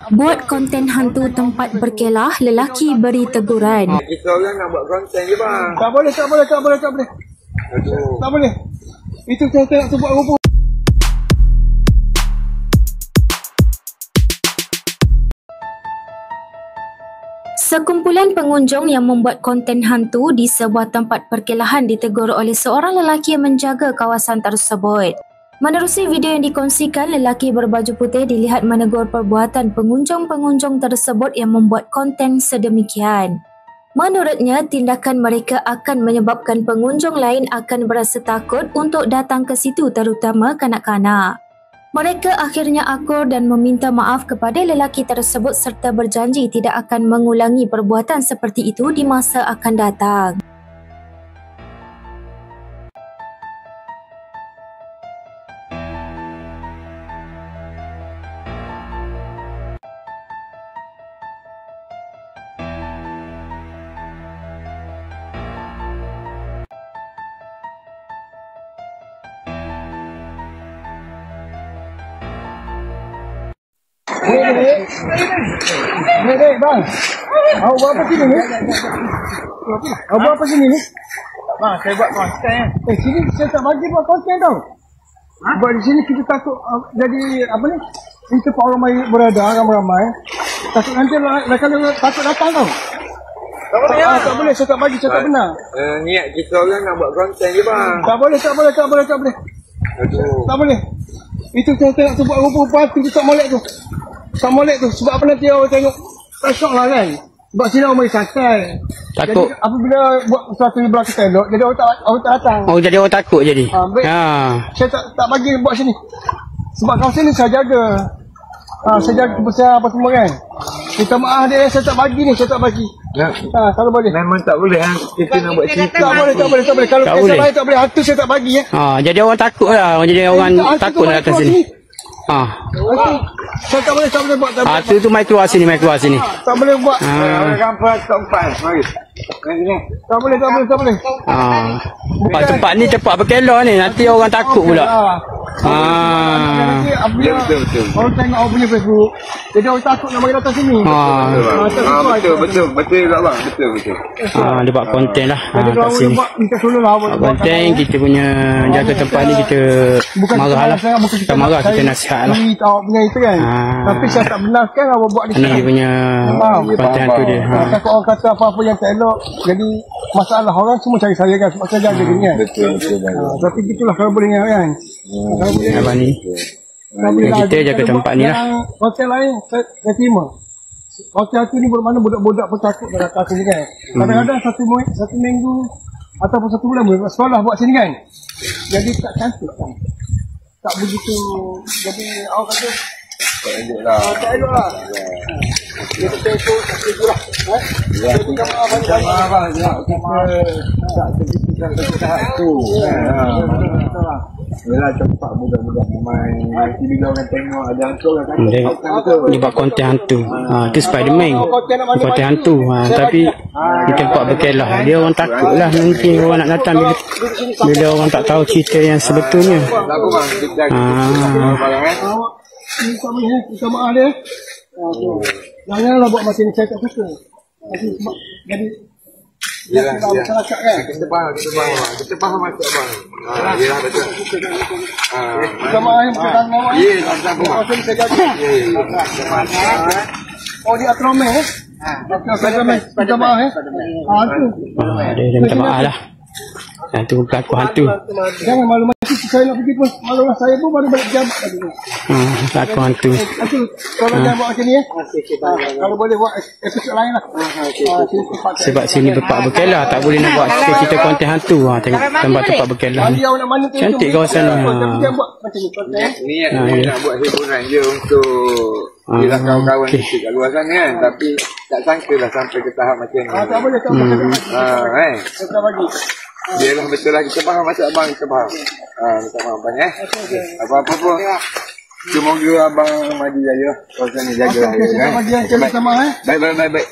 Buat konten hantu tempat berkelah, lelaki beri teguran. Kita orang nak buat konten je bang. Tak boleh. Aduh. Tak boleh. Itu saya nak buat rupa. Sekumpulan pengunjung yang membuat konten hantu di sebuah tempat perkelahan ditegur oleh seorang lelaki yang menjaga kawasan tersebut. Menerusi video yang dikongsikan, lelaki berbaju putih dilihat menegur perbuatan pengunjung-pengunjung tersebut yang membuat konten sedemikian. Menurutnya, tindakan mereka akan menyebabkan pengunjung lain akan berasa takut untuk datang ke situ, terutama kanak-kanak. Mereka akhirnya akur dan meminta maaf kepada lelaki tersebut serta berjanji tidak akan mengulangi perbuatan seperti itu di masa akan datang. Dek, bang. Awak buat apa sini ni? Awak buat apa sini ni? Bang, saya buat konten. Sini saya tak bagi buat konten tau. Buat di sini kita takut jadi apa ni? Kita pak ramai berada, ramai-ramai. Takut nanti kalau takut datang tau. Tak boleh, saya tak bagi, saya tak benar. Niat kita orang nak buat konten je bang. Tak boleh. Aduh. Tak boleh. Itu saya nak buat rupa-rupa tu tak molek tu. Tak molek tu sebab apa nanti orang tengok tak syok lah kan. Sebab sini orang mari santai. Takut. Jadi apabila buat sesuatu di belakang elok, jadi orang tak datang. Oh, jadi orang takut jadi. Saya tak bagi buat sini. Sebab kawasan ni saya jaga. Saya jaga besar apa semua kan. Minta maaf dia, saya tak bagi ni, saya tak bagi. Ya. Kalau boleh. Memang tak boleh kita nak buat cerita. Tak boleh. Kalau kisah lain tak boleh, hantu saya tak bagi ya. Jadi orang takut lah. Jadi orang takut lah atas sini. Saya tak boleh buat. Tu mai keluar sini. Tak boleh buat. Gambar tempat. Mari. Tak boleh. Tempat ni tempat berkelah ni. Nanti orang takut pula. Nanti Betul. orang tengok orang punya Facebook, jadi orang takut nak mari datang sini. Betul tak bang? Betul. Dia buat konten lah kat sini. Minta tolong lah. Buat konten, kita punya jaga tempat ni, kita marah lah. Kita marah, kita nasihat lah. Awak punya itu kan. Tapi saya tak benarkan awak buat ni. Ni punya konten tu dia. Takut orang kata apa-apa yang tak elok. Jadi masalah orang semua cari saya kan. Sebab saya jaga dia kan. Betul. Tapi gitulah kalau boleh kan. Apa ni? Kita jaga tempat ni lah. Hotel lain saya terima. Hotel tu ni bermakna budak-budak pun takut nak datang sini kan. Kadang-kadang satu minggu ataupun satu bulan boleh sekolah buat sini kan. Jadi tak cantik kan. Tak begitu. Jadi awak kata tak elok lah. Kita tengok tak setuju lah. Jadi abang tak begitu tahap tu. Yalah cepat budak-budak main. Nanti bila orang tengok ada hantu orang kata dia buat konten hantu. Tu Spiderman. Konten hantu. Tapi di tempat berkelah dia orang takut lah. Nanti orang nak datang bila orang tak tahu cerita yang sebetulnya. Minta maaf dia. Janganlah buat macam ni, saya tak suka. Jadi Yalah, masyarakat kan. Kita faham macam bang. Yalah betul. Minta maaf yang berkata awak. Ya, tak apa. Saya jaga. Oh, dia atromeh minta maaf Dia minta maaf lah. Tu pelaku hantu. Jangan malu macam saya nak pergi pun malu lah, saya pun baru balik jam. Pelaku hantu. Kalau jangan buat macam ni kalau boleh buat episod lain lah. Sebab sini tempat berkelah, tak boleh nak buat kita konten hantu. Tengok tempat berkelah ni. Cantik kawasan ni. Ni nak buat hiburan je untuk bila kawan-kawan kita kat luar sana kan. Tapi tak sangka lah sampai ke tahap macam ni. Tak boleh. Saya tak bagi. Biarlah betul lah, kita faham macam abang, kita faham. Minta maaf abang apa-apa pun. Semoga abang maju jaya. Kawasan ni jaga lah. Baik. Baik.